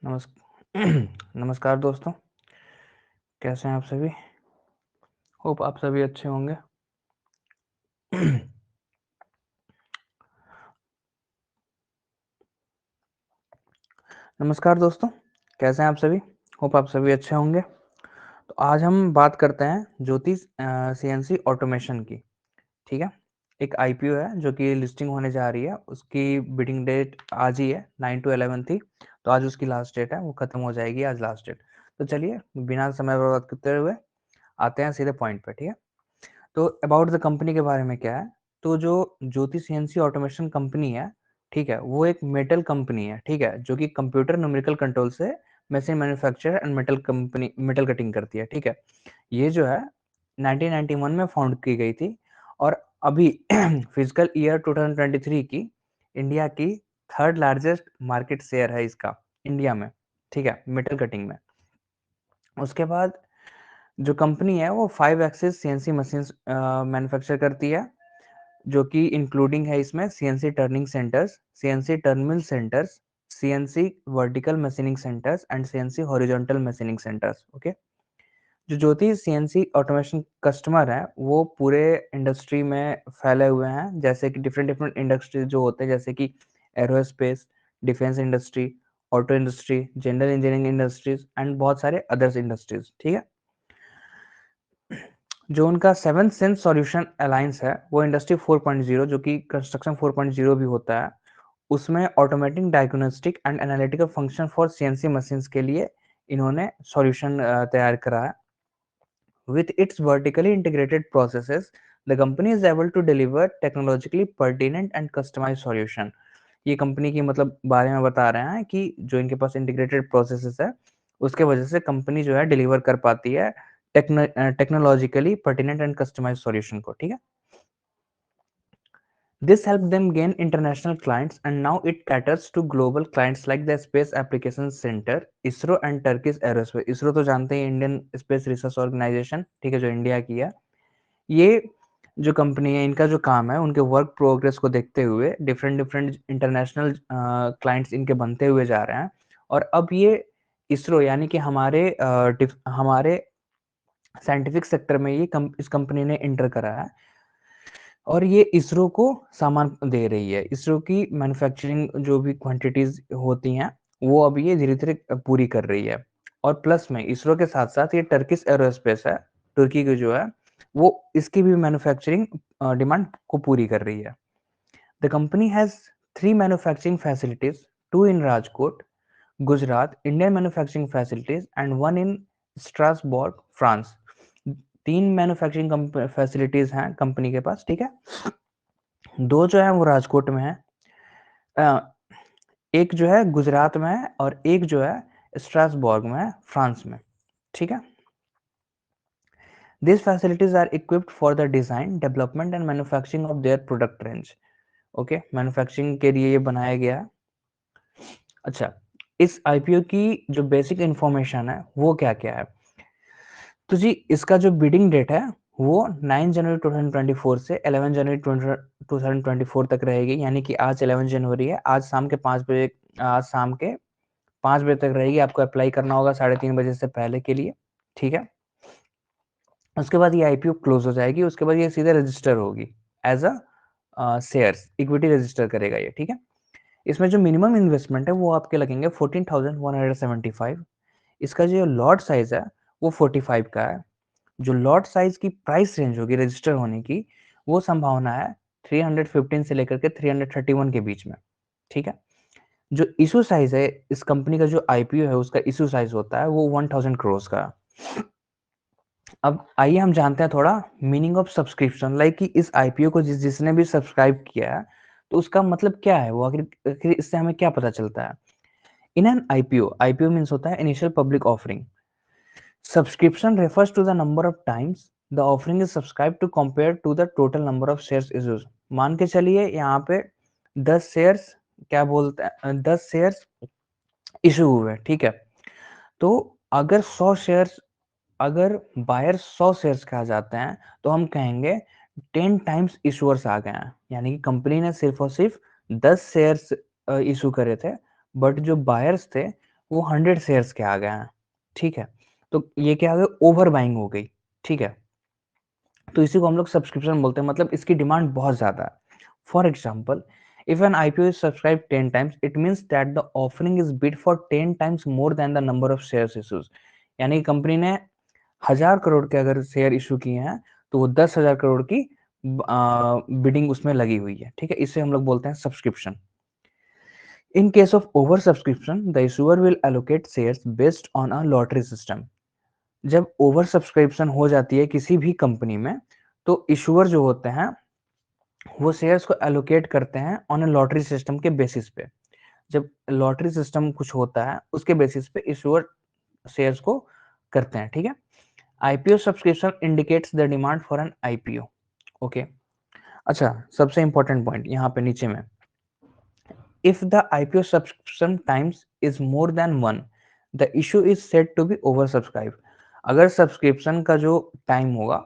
नमस् नमस्कार दोस्तों, कैसे हैं आप सभी? होप आप सभी अच्छे होंगे। नमस्कार दोस्तों, कैसे हैं आप सभी? होप आप सभी अच्छे होंगे। तो आज हम बात करते हैं ज्योति सीएनसी ऑटोमेशन की, ठीक है? एक आईपीओ है जो कि लिस्टिंग होने जा रही है, उसकी बिडिंग डेट आज ही है, 9 टू 11 थी, तो आज उसकी लास्ट डेट है, वो खत्म हो जाएगी आज लास्ट डेट। तो चलिए बिना समय बर्बाद करते हुए आते हैं सीधे पॉइंट पे, ठीक है? तो अबाउट द कंपनी के बारे में क्या है, तो जो ज्योति सीएनसी ऑटोमेशन कंपनी है, ठीक है, वो एक मेटल कंपनी है, ठीक है, जो कि कंप्यूटर न्यूमेरिकल कंट्रोल से machine manufacture and metal cutting करती है, ठीक है। ये जो है 1991 में फाउंड की गई थी और अभी फिजिकल ईयर 2023 की इंडिया की थर्ड लार्जेस्ट मार्केट शेयर है इसका इंडिया में, ठीक है, मेटल कटिंग में। उसके बाद जो कंपनी है वो 5 एक्सिस सीएनसी मशीन्स मैन्युफैक्चर करती है, जो कि इंक्लूडिंग है इसमें CNC turning centres, CNC terminal centres, CNC vertical machining centres and CNC horizontal machining centres. Okay, जो ज्योति सीएनसी ऑटोमेशन कस्टमर है वो पूरे इंडस्ट्री में फैले हुए हैं, जैसे कि डिफरेंट डिफरेंट इंडस्ट्रीज जो होते हैं, जैसे कि aerospace, defence industry, auto industry, general engineering industries and बहुत सारे अदर्स इंडस्ट्रीज, ठीक है। जो उनका सेवन सेंस सॉल्यूशन अलायंस है वो इंडस्ट्री 4.0 जो कि कंस्ट्रक्शन 4.0 भी होता है, उसमें automatic diagnostic and analytical function for CNC machines के लिए इन्होंने सॉल्यूशन तैयार करा है। With its vertically integrated processes, the company is able to deliver technologically pertinent and customized solution. ये कंपनी की मतलब बारे में बता रहे हैं कि जो इनके पास इंटीग्रेटेड प्रोसेसेस है उसके वजह से कंपनी जो है डिलीवर कर पाती है technologically pertinent and customize solution को, ठीक है। This helped them gain international clients and now it caters to global clients like the Space Applications Center, ISRO and Turkish Aerospace। ISRO तो जानते हैं, इंडियन स्पेस रिसर्च ऑर्गेनाइजेशन, ठीक है, जो India की है। ये जो कंपनी है इनका जो काम है उनके वर्क प्रोग्रेस को देखते हुए डिफरेंट डिफरेंट इंटरनेशनल क्लाइंट्स इनके बनते हुए जा रहे हैं और अब ये इसरो यानी कि हमारे साइंटिफिक सेक्टर में इस कंपनी ने एंटर करा है और ये इसरो को सामान दे रही है। इसरो की मैन्युफैक्चरिंग जो भी क्वांटिटीज होती हैं वो अब ये धीरे धीरे पूरी कर रही है और प्लस में इसरो के साथ साथ ये टर्किश एरोस्पेस है, तुर्की की जो है, वो इसकी भी मैन्युफैक्चरिंग डिमांड को पूरी कर रही है। The company has 3 manufacturing facilities, 2 in Rajkot Gujarat Indian manufacturing facilities and 1 in Strasbourg France. 3 manufacturing facilities हैं कंपनी के पास, ठीक है। 2 जो है वो राजकोट में है, एक जो है गुजरात में है और एक जो है स्ट्रासबर्ग में है, फ्रांस में, ठीक है। These facilities are equipped for the design, development and manufacturing of their product range. Okay, manufacturing के लिए ये बनाया गया है। अच्छा, इस आईपीओ की जो बेसिक इंफॉर्मेशन है वो क्या क्या है, तो जी इसका जो बिडिंग डेट है वो 9 जनवरी 2024 से 11 जनवरी 2024 तक रहेगी, यानी कि आज 11 जनवरी है, आज शाम के 5 बजे, आज शाम के 5 बजे तक रहेगी। आपको अप्लाई करना होगा 3:30 बजे से पहले के लिए, ठीक है। उसके बाद ये आईपीओ क्लोज हो जाएगी, उसके बाद ये सीधे रजिस्टर होगी as a shares, equity register करेगा ये, ठीक है। इसमें जो मिनिमम इन्वेस्टमेंट है वो आपके लगेंगे 14,175। इसका जो लॉट साइज है वो 45 का है। जो लॉट साइज की प्राइस रेंज होगी रजिस्टर होने की, वो संभावना है 315 से लेकर के 331 के बीच में, ठीक है। जो इशू साइज है इस कंपनी का, जो आईपीओ है उसका इशू साइज होता है वो 1000 करोड़ का। अब आइए हम जानते हैं थोड़ा मीनिंग ऑफ सब्सक्रिप्शन, लाइक कि इस आईपीओ को जिसने भी सब्सक्राइब किया है तो उसका मतलब क्या है, वो आखिर इससे हमें क्या पता चलता है। In an IPO, IPO means होता है initial public offering. Subscription refers to the number of times the offering is subscribe to compare to the total number of shares issues. मान के चलिए यहाँ पे 10 शेयर्स, क्या बोलते हैं, 10 शेयर्स इशू हुए, ठीक है। तो अगर 100 शेयर्स, अगर बायर 100 शेयर्स के आ जाते हैं तो हम कहेंगे 10 टाइम्स इशूअर्स आ गए हैं, यानी कि कंपनी ने सिर्फ और सिर्फ 10 शेयर्स इशू करे थे, बट जो बायर्स थे वो 100 शेयर्स के आ गए हैं, ठीक है। तो ये क्या आ गया, ओवर बाइंग हो गई, ठीक है। तो इसी को हम लोग सब्सक्रिप्शन बोलते हैं, मतलब इसकी डिमांड बहुत ज़्यादा है। For example, if an IPO is subscribe 10 times, it means that the offering is bid for 10 times more than the number of shares issues. यानी कि कंपनी ने 1000 करोड़ के अगर शेयर इशू किए हैं तो वो 10,000 करोड़ की बिडिंग उसमें लगी हुई है, ठीक है। इसे हम लोग बोलते हैं subscription. In case of over subscription, the issuer will allocate shares based on a lottery system. जब ओवर सब्सक्रिप्शन हो जाती है किसी भी कंपनी में, तो इशूअर जो होते हैं वो शेयर्स को एलोकेट करते हैं ऑन अ लॉटरी सिस्टम के बेसिस पे। जब लॉटरी सिस्टम कुछ होता है उसके बेसिस पे इशूअर शेयर्स को करते हैं, ठीक है। IPO subscription indicates the demand for an IPO। Okay, अच्छा, सबसे इंपॉर्टेंट पॉइंट यहाँ पे नीचे में, if the IPO subscription times is more than one, the issue is said to be over subscribe. अगर सब्सक्रिप्शन का जो टाइम होगा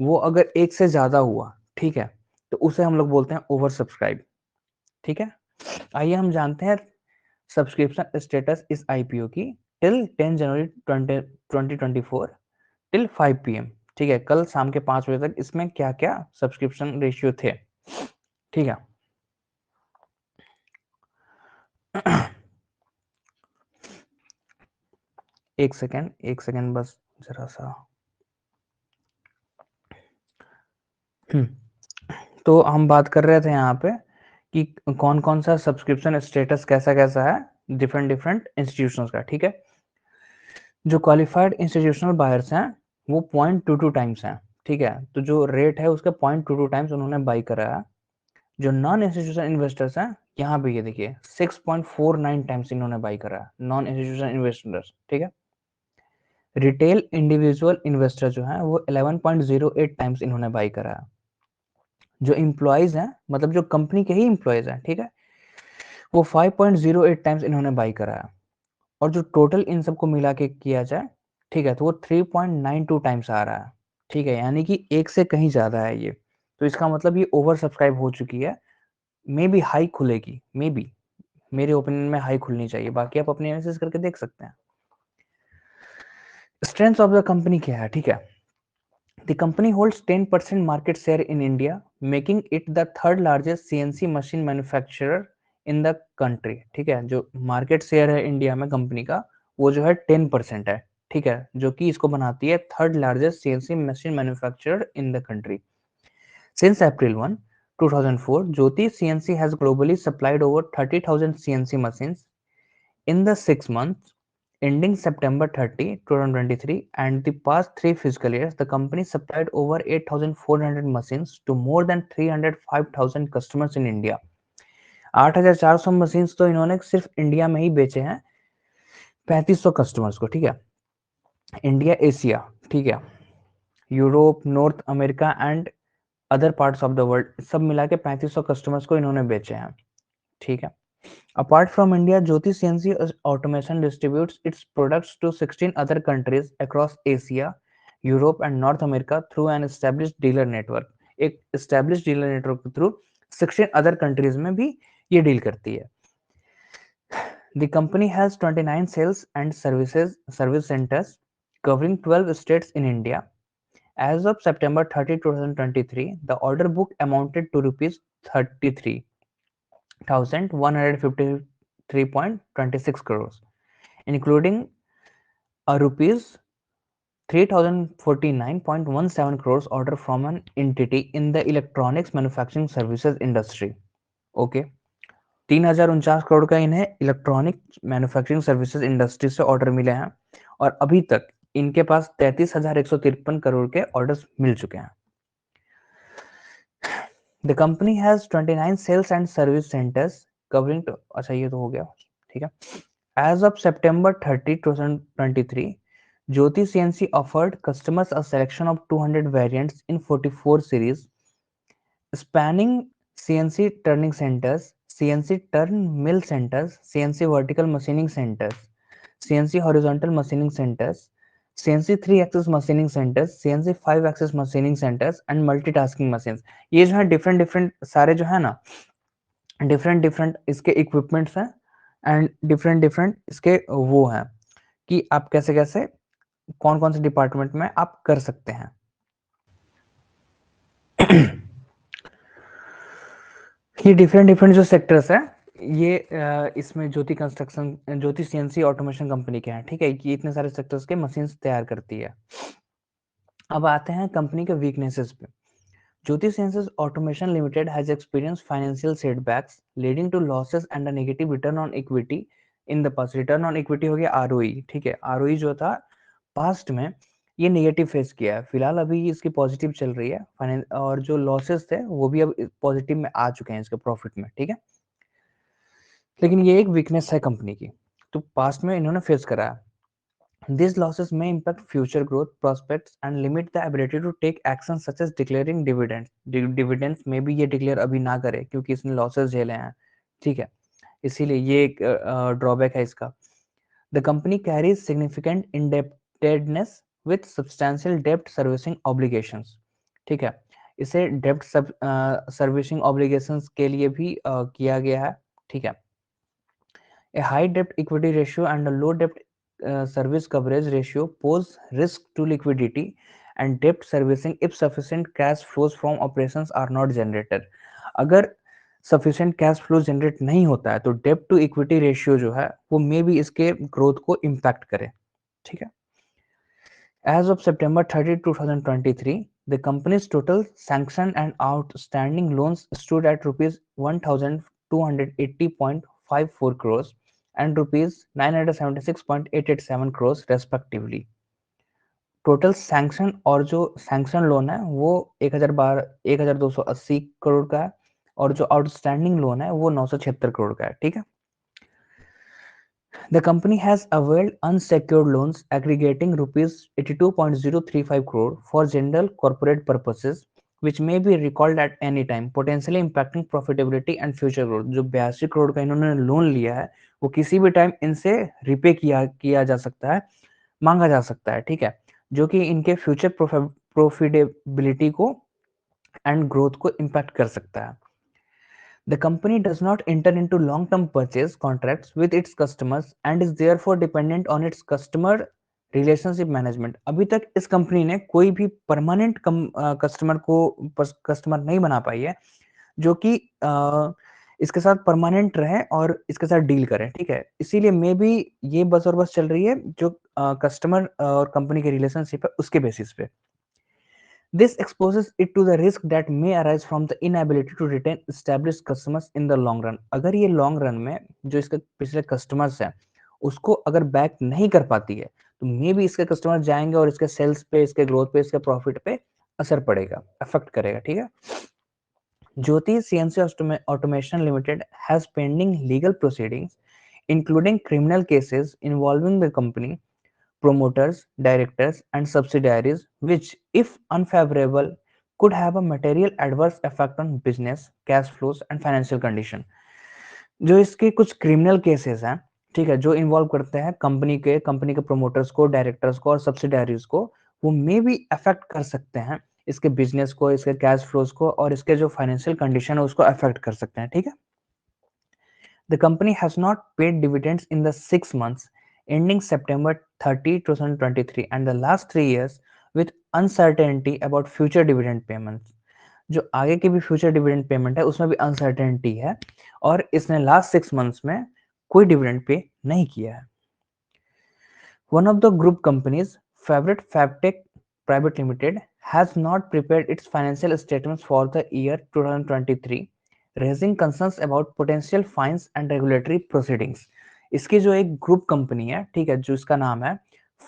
वो अगर एक से ज्यादा हुआ, ठीक है, तो उसे हम लोग बोलते हैं ओवर सब्सक्राइब, ठीक है। आइए हम जानते हैं सब्सक्रिप्शन स्टेटस इस IPO की टिल 10 जनवरी 2024 टिल 5 PM, ठीक है, कल शाम के 5 बजे तक इसमें क्या क्या सब्सक्रिप्शन रेशियो थे, ठीक है। एक सेकेंड बस, जरा सा। तो हम बात कर रहे थे यहाँ पे कि कौन कौन सा सब्सक्रिप्शन स्टेटस कैसा कैसा है डिफरेंट डिफरेंट इंस्टीट्यूशंस का, ठीक है। जो क्वालिफाइड इंस्टीट्यूशनल बायर्स हैं वो 0.22 टाइम्स हैं, ठीक है। तो जो रेट है उसका 0.22 टाइम्स उन्होंने बाई करा है। जो नॉन इंस्टीट्यूशनल इन्वेस्टर्स हैं, यहाँ पे ये देखिए 6.49 टाइम्स इन्होंने बाई करा है, नॉन इंस्टीट्यूशनल इन्वेस्टर्स, ठीक है। रिटेल इंडिविजुअल इन्वेस्टर जो है वो 11.08 टाइम्स इन्होंने बाई करा है। जो इम्प्लॉयज हैं, मतलब जो कंपनी के ही इम्प्लॉयज हैं, ठीक है, वो 5.08 टाइम्स इन्होंने बाई करा है। और जो टोटल इन सबको मिला के किया जाए, ठीक है, तो वो 3.92 टाइम्स आ रहा है, ठीक है। यानी कि एक से कहीं ज्यादा है ये। तो इसका मतलब ये ओवर सब्सक्राइब हो चुकी है। मे बी हाई खुलेगी, मे बी, मेरे ओपिनियन में हाई खुलनी चाहिए, बाकी आप अपने एनालिसिस करके देख सकते हैं। स्ट्रेंथ ऑफ द कंपनी क्या है, ठीक है। The company holds 10% market share in India, making it the third largest CNC machine manufacturer in the country, ठीक है। जो मार्केट शेयर है इंडिया में कंपनी का, वो जो है 10% है, ठीक है, जो कि इसको बनाती है third largest CNC machine manufacturer in the country. Since April 1, 2004, Jyoti CNC has globally supplied over 30,000 CNC machines. In the 6 months ending September 30, 2023, and the past 3 fiscal years, the company supplied over 8,400 machines to more than 305,000 customers in India. 8,400 machines तो इन्होंने सिर्फ India में ही बेचे हैं 3,500 customers को, ठीक है। India, Asia, ठीक है, Europe, north America and other parts of the world, सब मिला के 3,500 कस्टमर्स को इन्होंने बेचे हैं, ठीक है। Apart from India, Jyoti CNC Automation distributes its products to 16 other countries across Asia, Europe and North America through an established dealer network. एक established dealer network के through 16 other countries में भी ये डील करती है। The company has 29 sales and service centers covering 12 states in India. As of September 30, 2023, the order book amounted to rupees 33,153.26 crores, including a rupees 3,049.17 crores order from an entity in the electronics manufacturing services industry. Okay, 3,049 crore का इन्हें electronic manufacturing services industry से order मिले हैं और अभी तक इनके पास 33,153 करोड़ के ऑर्डर्स मिल चुके हैं। The company has 29 sales and service centres covering, अच्छा ये तो हो गया, ठीक है। As of September 30, 2023, Jyoti CNC offered customers a selection of 200 variants in 44 series, spanning CNC turning centers, CNC turn mill centers, CNC vertical machining centers, CNC horizontal machining centers, CNC 3-axis machining centers, CNC 5-axis machining centers and multitasking machines। ये जो है different different सारे जो है ना, different different इसके equipments हैं and different different इसके वो हैं कि आप कैसे कैसे कौन कौन से डिपार्टमेंट में आप कर सकते हैं। ये डिफरेंट डिफरेंट जो सेक्टर्स है, ये इसमें ज्योति कंस्ट्रक्शन, ज्योति सीएनसी ऑटोमेशन कंपनी के हैं, ठीक है। ये इतने सारे सेक्टर्स के मशीन्स तैयार करती है। अब आते हैं कंपनी के वीकनेसेस पे। Jyoti Sciences Automation Limited has experienced financial setbacks leading to losses and a negative return on equity in the past. Return on equity हो गया ROE, ठीक है। ROE जो था पास्ट में ये नेगेटिव फेस किया है, फिलहाल अभी इसकी पॉजिटिव चल रही है फाइनेंस, और जो लॉसेस थे वो भी अब पॉजिटिव में आ चुके हैं इसके प्रॉफिट में, ठीक है। लेकिन ये एक वीकनेस है कंपनी की, तो पास्ट में इन्होंने फेस करा है। These losses may impact future growth prospects and limit the ability to take actions such as declaring dividends. Dividends में भी ये डिक्लेयर अभी ना करे क्योंकि इसने लॉसेस झेले हैं, ठीक है। इसीलिए ये एक ड्रॉबैक है इसका। The company carries significant indebtedness with substantial debt servicing obligations, ठीक है। इसे डेप्ट सर्विसिंग ऑब्लिगेशंस के लिए भी किया गया है, ठीक है। A high debt equity ratio and a low debt service coverage ratio pose risk to liquidity and debt servicing if sufficient cash flows from operations are not generated. अगर sufficient cash flow generate नहीं होता है तो debt to equity ratio जो है वो मे भी इसके growth को impact करे, ठीक है। As of September 30, 2023, the company's total sanctioned and outstanding loans stood at rupees 1,280.54 crores and rupees 976.887 crores respectively. Total sanction और जो सैंक्शन लोन है वो 1,280 करोड़ का है, और जो आउटस्टैंडिंग लोन है वो 976 करोड़ का है, ठीक है। The company has availed unsecured loans aggregating rupees 82.035 crore for general corporate purposes, which may be recalled at any time, potentially impacting profitability and future growth. जो 82 करोड़ का इन्होंने लोन लिया है वो किसी भी टाइम इनसे रिपे किया जा सकता है, मांगा जा सकता है, ठीक है, जो कि इनके फ्यूचर प्रॉफिटेबिलिटी को एंड ग्रोथ को इम्पैक्ट कर सकता है। The company does not enter into long-term purchase contracts with its customers and is therefore dependent on its customer relationship management. अभी तक इस कंपनी ने कोई भी परमानेंट कस्टमर नहीं बना पाई है जो कि इसके साथ परमानेंट रहे और इसके साथ डील करें, ठीक है। इसीलिए मे बी ये बस और बस चल रही है जो कस्टमर और कंपनी के रिलेशनशिप है उसके बेसिस पे। This exposes it to the risk that may arise from the inability to retain established customers in the long run. अगर ये long run में जो इसके पिछले customers हैं उसको अगर back नहीं कर पाती है तो मे बी इसके कस्टमर जाएंगे और इसके सेल्स पे, इसके ग्रोथ पे, इसके प्रॉफिट पे असर पड़ेगा, अफेक्ट करेगा, ठीक है। Jyoti CNC automation limited has pending legal proceedings including criminal cases involving the company promoters, directors, and subsidiaries, which, if unfavorable, could have a material adverse effect on business, cash flows, and financial condition. जो इसके कुछ criminal cases हैं, ठीक है, जो involve करते हैं company के प्रोमोटर्स को, डायरेक्टर्स को और सब्सिडारीज को, वो मे भी अफेक्ट कर सकते हैं इसके बिजनेस को, इसके कैश फ्लोज को और इसके जो फाइनेंशियल कंडीशन है उसको अफेक्ट कर सकते हैं, ठीक है। The company has not paid dividends in the 6 months ending September 30, 2023 and the last 3 years with uncertainty about future dividend payments. जो आगे की भी फ्यूचर डिविडेंड पेमेंट है उसमें भी अनसर्टेनिटी है और इसने लास्ट 6 मंथ्स में कोई डिविडेंड पे नहीं किया है। One of the group companies, Fabric Fabtech Private Limited, has not prepared its financial statements for the year 2023, raising concerns about potential fines and regulatory proceedings. इसकी जो एक ग्रुप कंपनी है, ठीक है, जो इसका नाम है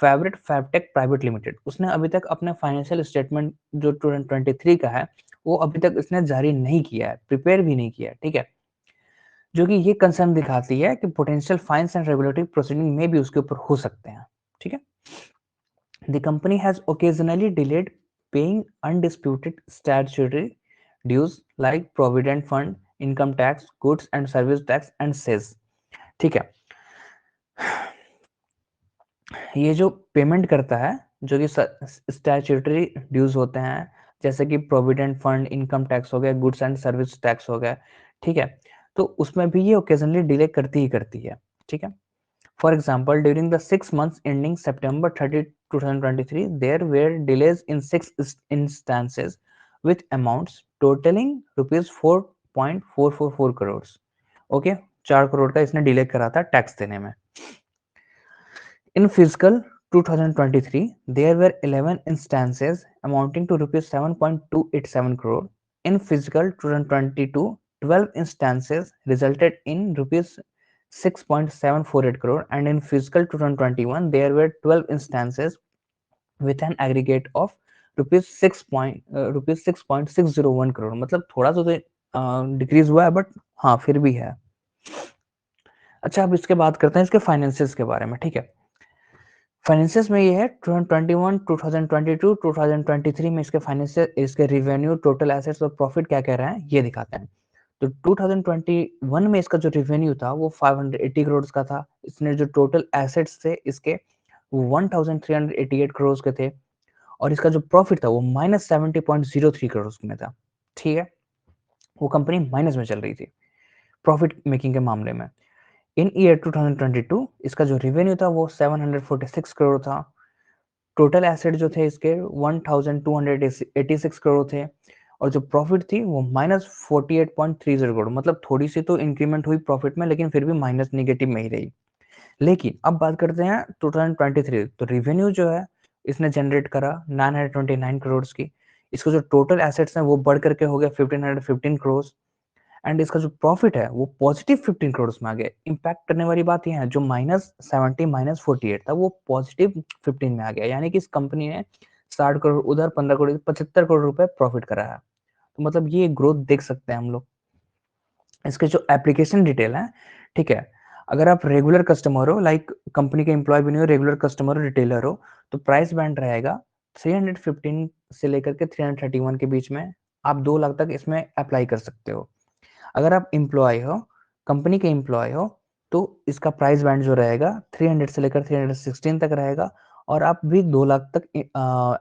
फैब्रिक फैबटेक प्राइवेट लिमिटेड, उसने अभी तक अपने फाइनेंशियल स्टेटमेंट जो 2023 का है वो अभी तक इसने जारी नहीं किया है, प्रिपेयर भी नहीं किया है, ठीक है, जो कि ये कंसर्न दिखाती है कि potential fines and regulatory proceeding में भी उसके ऊपर हो सकते हैं, ठीक है। The company has occasionally delayed paying undisputed statutory dues like provident fund, income tax, goods and service tax and cess, ठीक है। ये जो पेमेंट करता है, जो कि स्टैट्यूटरी ड्यूज होते हैं, जैसे कि प्रोविडेंट फंड, इनकम टैक्स हो गया, गुड्स एंड सर्विस टैक्स हो गया, ठीक है, तो उसमें भी ये ओकेजनली डिले करती ही करती है, ठीक है। For example, during the 6 months ending September 30, 2023, there were delays in 6 instances with amounts totaling rupees 4.444 crores. Okay, 4 crore का इसने डिले करा था टैक्स देने में। In fiscal 2023, there were 11 instances amounting to rupees 7.287 crore. In fiscal 2022, 12 instances resulted in rupees 6.748 crore, and in fiscal 2021 there were 12 instances with an aggregate of rupees 6.601 crore। मतलब थोड़ा सा तो डिक्रीज हुआ है, बट हाँ फिर भी है। अच्छा, अब इसके बात करते हैं इसके फाइनेंसिस के बारे में, ठीक है। फाइनेंसिस में ये है 2021, 2022, 2023 में इसके फाइनेंसियल, इसके रिवेन्यू, टोटल एसेट्स और प्रॉफिट क्या कह रहे हैं ये दिखाते हैं। तो 2021 में इसका जो रिवेन्यू था वो 580 करोड़ का था। इसने जो टोटल एसेट्स थे इसके 1388 करोड़ के थे, और इसका जो प्रॉफिट था वो -70.03 करोड़ में था, ठीक है। वो कंपनी माइनस में चल रही थी प्रॉफिट मेकिंग के मामले में। इन ईयर 2022 इसका जो रेवेन्यू था वो 746 करोड़ था। टोटल एसेट जो थे इसके 1286 करोड़ थे, और जो प्रॉफिट थी वो -48.30 करोड़। मतलब थोड़ी सी तो इंक्रीमेंट हुई प्रॉफिट में, लेकिन फिर भी माइनस नेगेटिव में ही रही। लेकिन अब बात करते हैं 2023, तो रेवेन्यू जो है इसने जनरेट करा 929 करोड़ की। इसका जो टोटल एसेट्स हैं वो बढ़ करके हो गया 1515 करोड़, एंड इसका जो प्रॉफिट है वो पॉजिटिव 15 करोड़ में आ गया। इम्पैक्ट करने वाली बात यह है, जो -70 -48 था वो पॉजिटिव 15 में आ गया, यानी कि इस कंपनी ने 60 करोड़ उधर, 15 करोड़, 75 करोड़ रुपए प्रॉफिट करा है। तो मतलब ये ग्रोथ देख सकते हैं हम लोग। इसके जो एप्लीकेशन डिटेल है, ठीक है, अगर आप रेगुलर कस्टमर हो, लाइक कंपनी के एम्प्लॉय भी नहीं हो, रेगुलर कस्टमर हो, रिटेलर हो, तो प्राइस बैंड रहेगा 315 से लेकर के 331 के बीच में। आप 2 लाख तक इसमें अप्लाई कर सकते हो। अगर आप एम्प्लॉय हो, कंपनी के एम्प्लॉय हो, तो इसका प्राइस बैंड जो रहेगा 300 से लेकर 316 तक रहेगा, और आप भी 2 लाख तक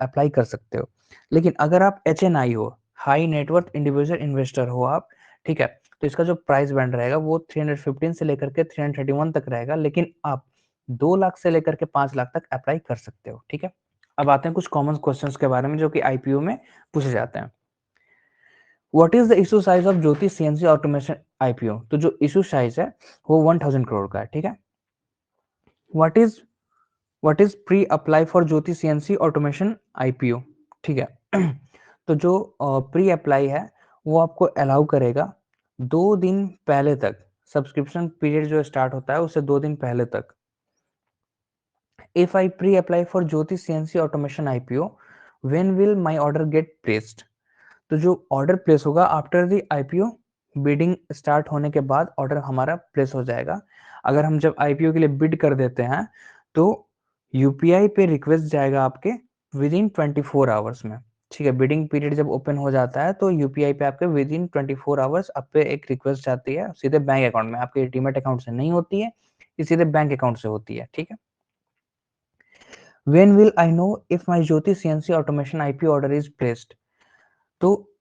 अप्लाई कर सकते हो। लेकिन अगर आप HNI हो, हाई नेटवर्थ इंडिविजुअल इन्वेस्टर हो आप, ठीक है, तो इसका जो प्राइस बैंड रहेगा वो 315 से लेकर के 331 तक रहेगा, लेकिन आप 2 लाख से लेकर के 5 लाख तक अप्लाई कर सकते हो, ठीक है। अब आते हैं कुछ कॉमन क्वेश्चंस के बारे में जो कि IPO में पूछे जाते हैं। What is the issue size of Jyoti CNC automation IPO? तो जो इशू साइज है वो 1000 करोड़ का है, ठीक है। What is pre apply for Jyoti CNC automation IPO? ठीक है। तो जो प्री अप्लाई है वो आपको अलाउ करेगा 2 दिन पहले तक, सब्सक्रिप्शन पीरियड जो स्टार्ट होता है उससे 2 दिन पहले तक। If I pre apply for Jyoti CNC automation IPO, when will my order get placed? तो जो ऑर्डर प्लेस होगा after the IPO, bidding start होने के बाद ऑर्डर हमारा प्लेस हो जाएगा। अगर हम जब IPO के लिए बिड कर देते हैं तो UPI पे रिक्वेस्ट जाएगा आपके विद इन 24 आवर्स में, ठीक है। बिडिंग पीरियड जब ओपन हो जाता है तो UPI पे आपके विद इन 24 आवर्स आप पे एक रिक्वेस्ट जाती है सीधे बैंक अकाउंट में, आपके डीमैट अकाउंट से नहीं होती है, ये सीधे बैंक अकाउंट से होती है, ठीक है। When will I know if my Jyoti CNC automation IPO order is placed? तो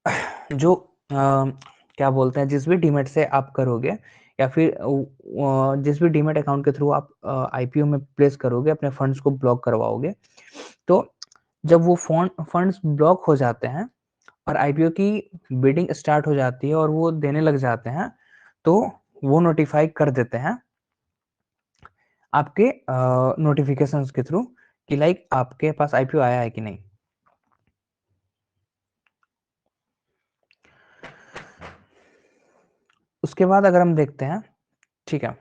जो क्या बोलते हैं, जिस भी डीमेट से आप करोगे या फिर जिस भी डीमेट अकाउंट के थ्रू आप IPO में प्लेस करोगे, अपने फंड्स को ब्लॉक करवाओगे, तो जब वो फंड्स ब्लॉक हो जाते हैं और IPO की बिडिंग स्टार्ट हो जाती है और वो देने लग जाते हैं, तो वो नोटिफाई कर देते हैं आपके नोटिफिकेशंस के थ्रू कि लाइक आपके पास IPO आया है कि नहीं। उसके बाद अगर हम देखते हैं, ठीक है,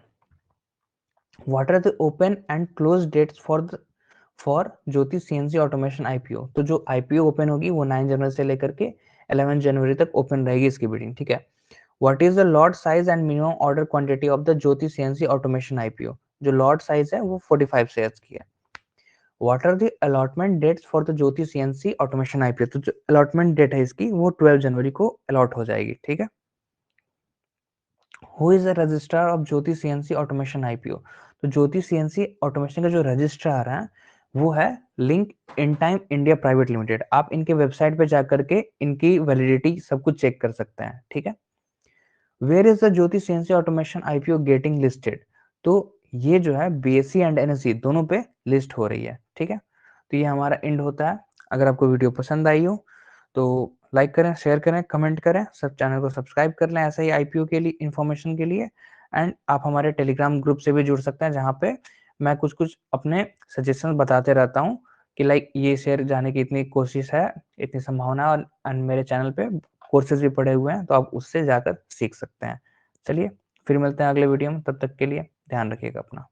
what are the open and close dates for Jyoti CNC automation IPO? तो जो IPO ओपन होगी वो 9 जनवरी से लेकर के 11 जनवरी तक ओपन रहेगी इसकी बिडिंग, ठीक है। What is the lot size and minimum order quantity of the Jyoti CNC automation IPO? जो लॉट साइज है वो 45 शेयर्स की है। What are the allotment dates for the Jyoti CNC automation IPO? तो जो अलॉटमेंट डेट है इसकी वो 12 जनवरी को अलॉट हो जाएगी, ठीक है। Who is the registrar of Jyoti CNC automation IPO? तो ज्योति CNC ऑटोमेशन का जो रजिस्ट्रार है वो है link in time India private limited. आप इनके वेबसाइट पे जाकर के इनकी वैलिडिटी सब कुछ चेक कर सकते हैं, ठीक है। Where is the Jyoti CNC automation IPO getting listed? तो ये जो है बीएससी एंड एनएससी दोनों पे लिस्ट हो रही है, ठीक है। तो ये हमारा एंड होता है। अगर आपको वीडियो पसंद आई हो तो लाइक करें, शेयर करें, कमेंट करें, सब चैनल को सब्सक्राइब कर लें ऐसे ही आईपीओ के लिए इन्फॉर्मेशन के लिए। एंड आप हमारे टेलीग्राम ग्रुप से भी जुड़ सकते हैं, जहाँ पे मैं कुछ कुछ अपने सजेशन बताते रहता हूँ कि लाइक ये शेयर जाने की इतनी कोशिश है, इतनी संभावना है, और मेरे चैनल पे कोर्सेज भी पड़े हुए हैं, तो आप उससे जाकर सीख सकते हैं। चलिए फिर मिलते हैं अगले वीडियो में, तब तक के लिए ध्यान रखिएगा अपना।